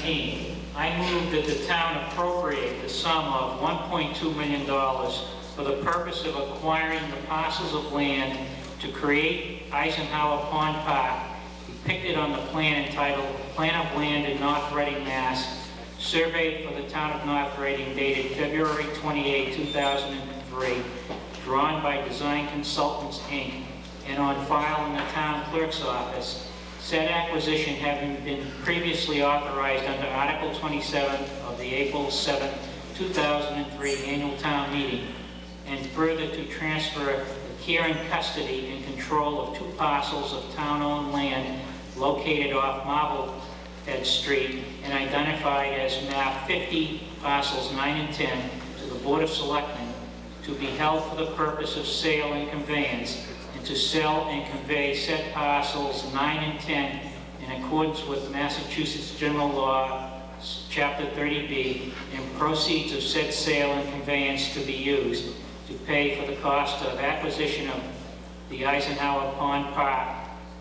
17, I move that the town appropriate the sum of $1.2 million for the purpose of acquiring the parcels of land to create Eisenhower Pond Park, depicted on the plan entitled Plan of Land in North Reading, Mass., surveyed for the town of North Reading, dated February 28, 2003, drawn by Design Consultants, Inc., and on file in the town clerk's office, said acquisition having been previously authorized under Article 27 of the April 7, 2003 annual town meeting, and further to transfer the care and custody and control of 2 parcels of town-owned land located off Marblehead Street and identified as map 50, parcels 9 and 10, to the Board of Selectmen to be held for the purpose of sale and conveyance, and to sell and convey said parcels 9 and 10 in accordance with Massachusetts General Law, Chapter 30B, and proceeds of said sale and conveyance to be used to pay for the cost of acquisition of the Eisenhower Pond Park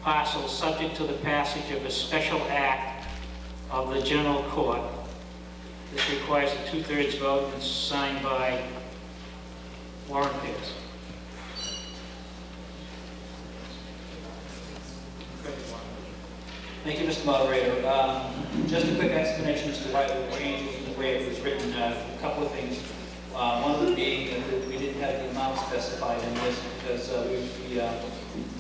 parcel, subject to the passage of a special act of the General Court. This requires a 2/3 vote and is signed by Warren Pierce. Thank you, Mr. Moderator. Just a quick explanation as to why there were changes in the way it was written. A couple of things. One of them being that we didn't have the amount specified in this because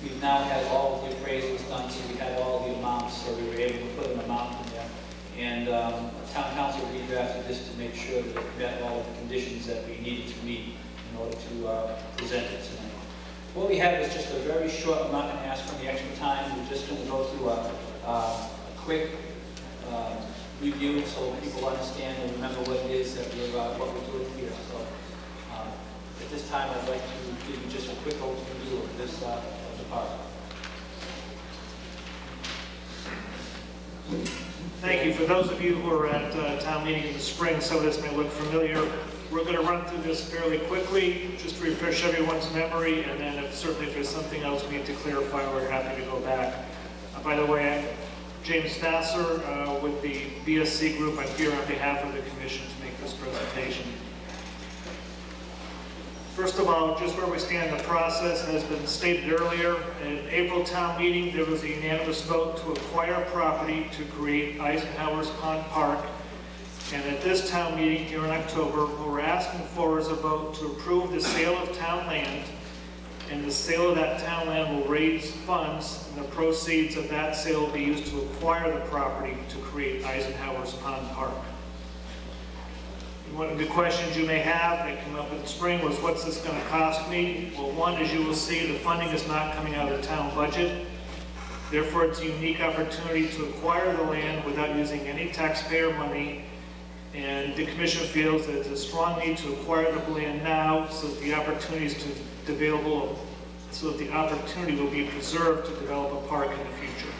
we've now had all of the appraisals done, so we had all the amounts, so we were able to put an amount in there. And town council redrafted this to make sure that it met all of the conditions that we needed to meet in order to present it tonight. What we have is just a very short, I'm not going to ask for any extra time, we're just going to go through a quick review so people understand and remember what it is that we're doing here. So at this time I'd like to give you just a quick overview of this department. Thank you. For those of you who are at town meeting in the spring, some of this may look familiar. We're going to run through this fairly quickly, just to refresh everyone's memory, and then certainly if there's something else we need to clarify, we're happy to go back. By the way, I'm James Vassar with the BSC Group. I'm here on behalf of the Commission to make this presentation. First of all, just where we stand in the process, as has been stated earlier, in April town meeting, there was a unanimous vote to acquire property to create Eisenhower's Pond Park. And at this town meeting here in October, what we're asking for is a vote to approve the sale of town land, and the sale of that town land will raise funds, and the proceeds of that sale will be used to acquire the property to create Eisenhower's Pond Park. One of the questions you may have that came up in the spring was, what's this going to cost me? Well, one, as you will see, the funding is not coming out of the town budget. Therefore, it's a unique opportunity to acquire the land without using any taxpayer money. And the Commission feels that there's a strong need to acquire the land now so that the opportunities so that the opportunity will be preserved to develop a park in the future.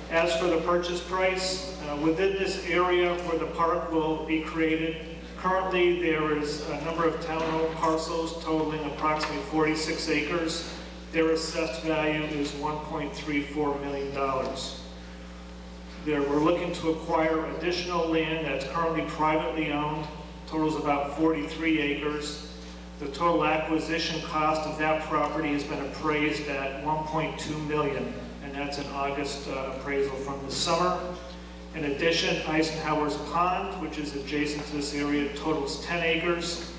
As for the purchase price, within this area where the park will be created, currently there is a number of town-owned parcels totaling approximately 46 acres. Their assessed value is $1.34 million. We're looking to acquire additional land that's currently privately owned, totals about 43 acres. The total acquisition cost of that property has been appraised at $1.2 million, and that's an August appraisal from the summer. In addition, Eisenhower's Pond, which is adjacent to this area, totals 10 acres.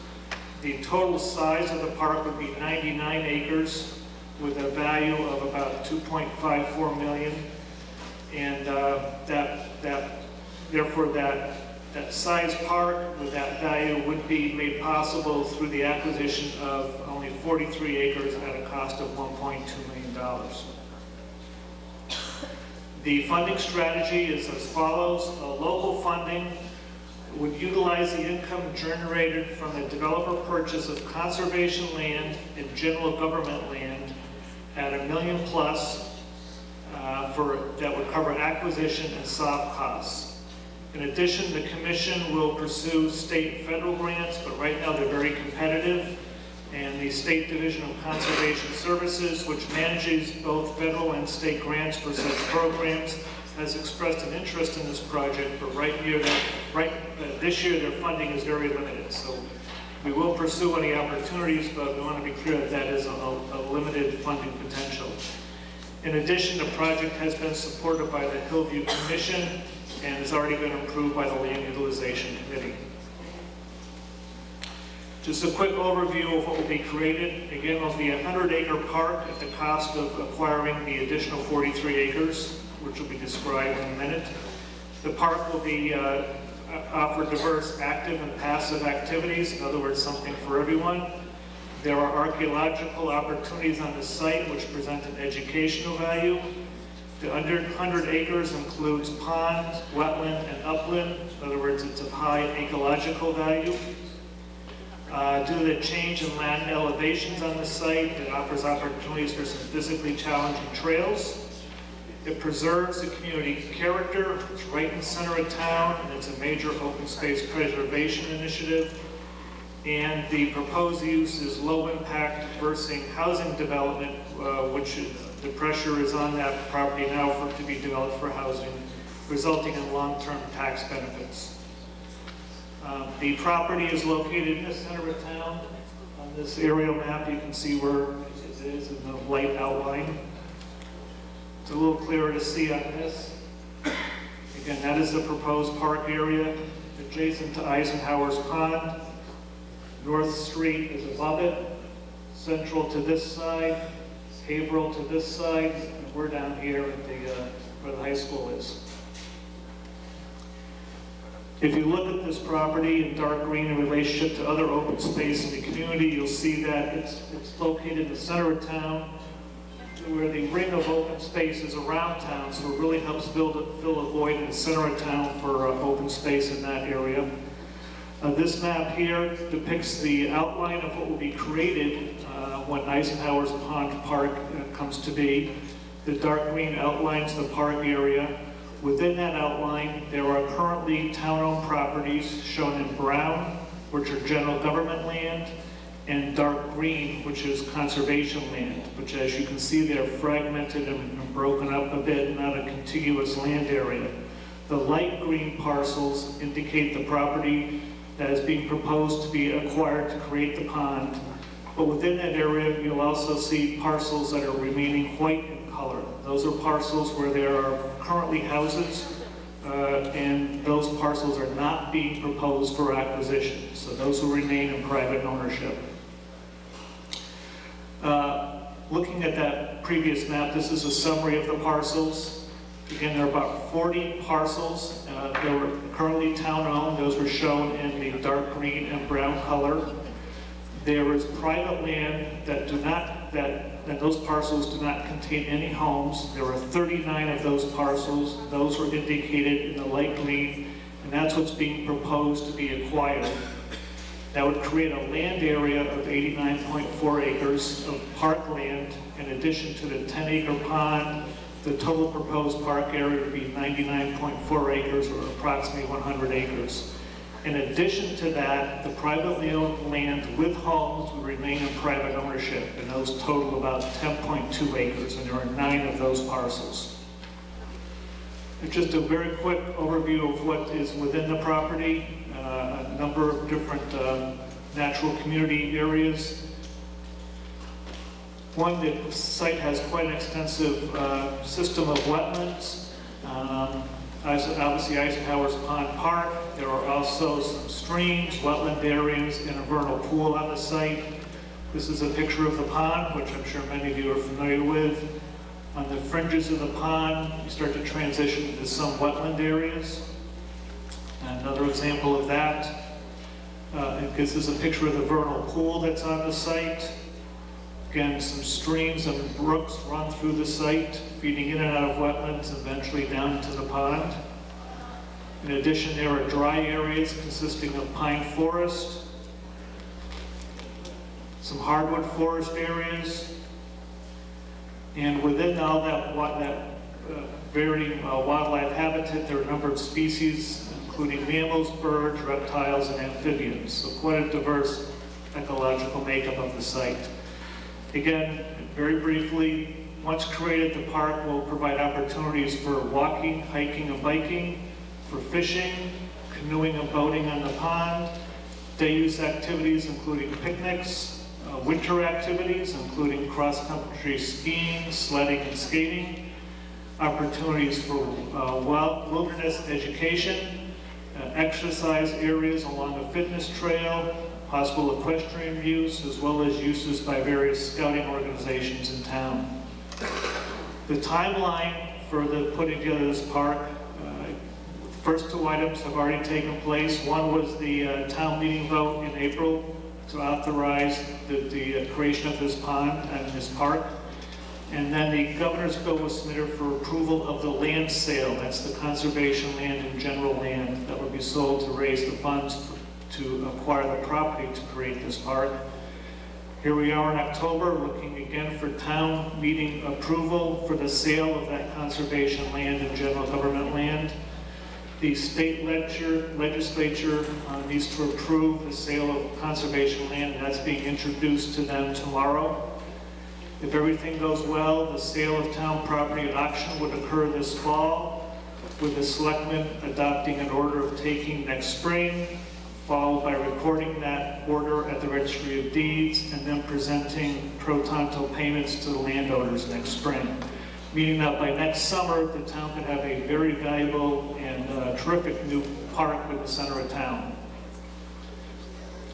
The total size of the park would be 99 acres with a value of about $2.54 million. And therefore that size park with that value would be made possible through the acquisition of only 43 acres at a cost of $1.2 million. The funding strategy is as follows. Local funding would utilize the income generated from the developer purchase of conservation land and general government land at $1 million plus that would cover acquisition and soft costs. In addition, the Commission will pursue state and federal grants, but right now they're very competitive. And the State Division of Conservation Services, which manages both federal and state grants for such programs, has expressed an interest in this project, but this year their funding is very limited. So we will pursue any opportunities, but we want to be clear that that is a limited funding potential. In addition, the project has been supported by the Hillview Commission and has already been approved by the Land Utilization Committee. Just a quick overview of what will be created. Again, it will be a 100-acre park at the cost of acquiring the additional 43 acres, which will be described in a minute. The park will be offer diverse active and passive activities, in other words, something for everyone. There are archaeological opportunities on the site which present an educational value. The under 100 acres includes ponds, wetland, and upland. In other words, it's of high ecological value. Due to the change in land elevations on the site, it offers opportunities for some physically challenging trails. It preserves the community character. It's right in the center of town, and it's a major open space preservation initiative. And the proposed use is low impact versing housing development, which the pressure is on that property now for it to be developed for housing, resulting in long-term tax benefits. The property is located in the center of town. On this aerial map, you can see where it is in the light outline. It's a little clearer to see on this. Again, that is the proposed park area adjacent to Eisenhower's Pond. North Street is above it, Central to this side, Haverhill to this side, and we're down here at where the high school is. If you look at this property in dark green in relationship to other open space in the community, you'll see that it's located in the center of town, where the ring of open space is around town, so it really helps fill a void in the center of town for open space in that area. This map here depicts the outline of what will be created when Eisenhower's Pond Park comes to be. The dark green outlines the park area. Within that outline, there are currently town-owned properties shown in brown, which are general government land, and dark green, which is conservation land, which, as you can see, they're fragmented and broken up a bit, not a contiguous land area. The light green parcels indicate the property that is being proposed to be acquired to create the pond. But within that area, you'll also see parcels that are remaining white in color. Those are parcels where there are currently houses, and those parcels are not being proposed for acquisition. So those will remain in private ownership. Looking at that previous map, this is a summary of the parcels. Again, there are about 40 parcels. They were currently town-owned. Those were shown in the dark green and brown color. There is private land that those parcels do not contain any homes. There are 39 of those parcels. Those were indicated in the light green, and that's what's being proposed to be acquired. That would create a land area of 89.4 acres of parkland in addition to the 10-acre pond. The total proposed park area would be 99.4 acres, or approximately 100 acres. In addition to that, the privately owned land with homes would remain in private ownership, and those total about 10.2 acres, and there are 9 of those parcels. It's just a very quick overview of what is within the property. A number of different natural community areas. One, the site has quite an extensive system of wetlands. Obviously, Eisenhower's Pond Park. There are also some streams, wetland areas, and a vernal pool on the site. This is a picture of the pond, which I'm sure many of you are familiar with. On the fringes of the pond, you start to transition into some wetland areas. Another example of that, this is a picture of the vernal pool that's on the site. Again, some streams and brooks run through the site, feeding in and out of wetlands, eventually down into the pond. In addition, there are dry areas consisting of pine forest, some hardwood forest areas, and within all that varying wildlife habitat, there are a number of species, including mammals, birds, reptiles, and amphibians. So quite a diverse ecological makeup of the site. Again, very briefly, Once created, the park will provide opportunities for walking, hiking, and biking, for fishing, canoeing and boating on the pond, day-use activities including picnics, winter activities including cross-country skiing, sledding, and skating, opportunities for wilderness education, exercise areas along a fitness trail, possible equestrian use, as well as uses by various scouting organizations in town. The timeline for the putting together this park, first two items have already taken place. One was the town meeting vote in April to authorize the creation of this pond and this park. And then the governor's bill was submitted for approval of the land sale. That's the conservation land and general land that would be sold to raise the funds to acquire the property to create this park. Here we are in October, looking again for town meeting approval for the sale of that conservation land and general government land. The state legislature needs to approve the sale of conservation land, and that's being introduced to them tomorrow. If everything goes well, the sale of town property at auction would occur this fall, with the selectmen adopting an order of taking next spring, followed by recording that order at the Registry of Deeds, and then presenting pro tanto payments to the landowners next spring. Meaning that by next summer, the town could have a very valuable and terrific new park in the center of town.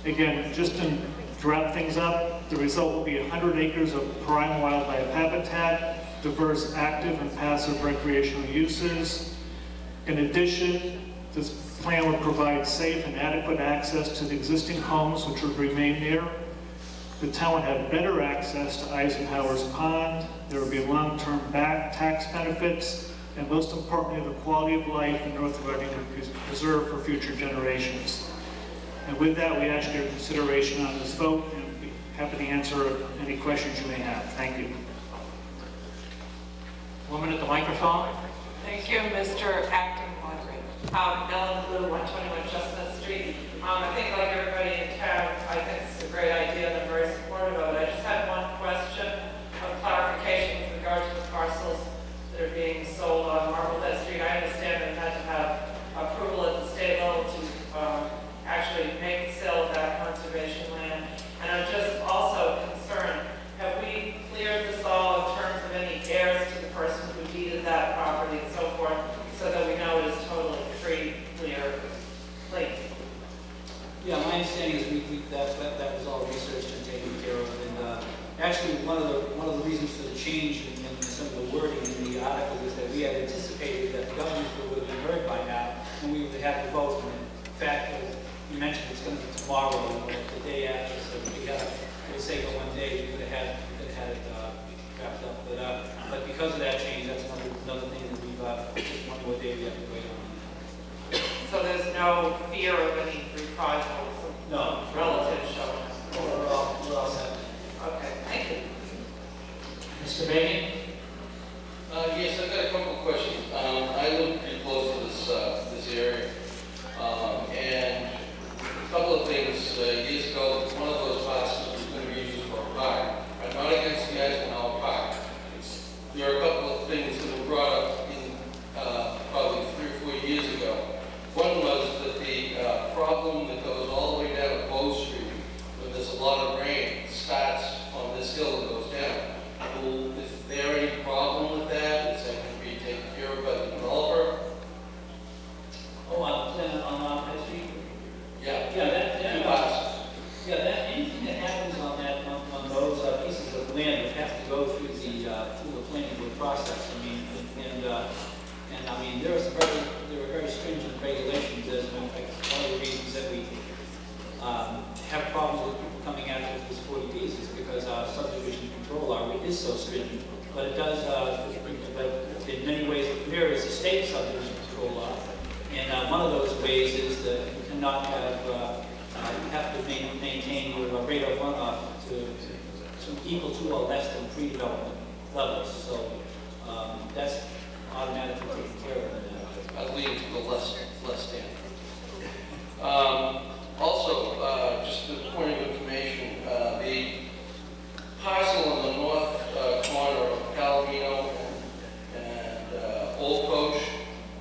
Again, just to wrap things up, the result will be 100 acres of prime wildlife habitat, diverse active and passive recreational uses. In addition, this plan would provide safe and adequate access to the existing homes which would remain there. The town would have better access to Eisenhower's Pond. There would be long-term tax benefits, and most importantly, the quality of life in North Reading would be preserved for future generations. And with that, we ask your consideration on this vote, and be happy to answer any questions you may have. Thank you. Woman at the microphone. Thank you, Mr. Acting Moderator. Ellen Blue, 121 Chestnut Street. I think like everybody in town, I think it's a great idea and I'm very supportive of it. I just had one question of clarification with regard to the parcels that are being sold on Marblehead Street. I understand that it had to have approval at the state level to actually make the sale of that conservation land. And I'm just also concerned, have we cleared this all in terms of any heirs to the person who deeded that property and so forth, so that we know it is totally free, clear, please? Yeah, my understanding is that was all researched and taken care of. And actually, one of the reasons for the change in some of the wording in the article is that we had anticipated that the government would have been heard by now, and we would have the vote. And in fact, as you mentioned, it's going to be tomorrow, or the day after. So we had, for the sake of one day, we could have had it wrapped up. But because of that change, that's another thing that we've just one more day we have to wait on. So there's no fear of any reprisals? No. Relatives showing us? We're all set. Okay, thank you. Mr. Bagan? Yes, I've got a couple of questions. I live pretty close to this area, and a couple of things. Years ago, one of those parcels was going to be used for a park. I'm not against the Eisenhower Park. There are a couple of things that were brought up in probably 3 or 4 years ago. One was that the problem that goes all the way down to Bow Street, where there's a lot of rain, starts on this hill and goes down. Is there any problem with that? Is that going to be taken care of by the developer? Oh, on High Street? Yeah. Yeah, Two parcels. Yeah, anything that happens on those pieces of land would have to go through the planning board process. I mean, and I mean, there are very stringent regulations. As a matter of fact, one of the reasons that we have problems with people coming after this 40Bs is because our subdivision control law is so stringent. But it does, but in many ways, it mirrors the state subdivision control law. And one of those ways is that you cannot have, you have to maintain your rate of runoff to equal to or less than pre-development levels. So that's automatically taken care of.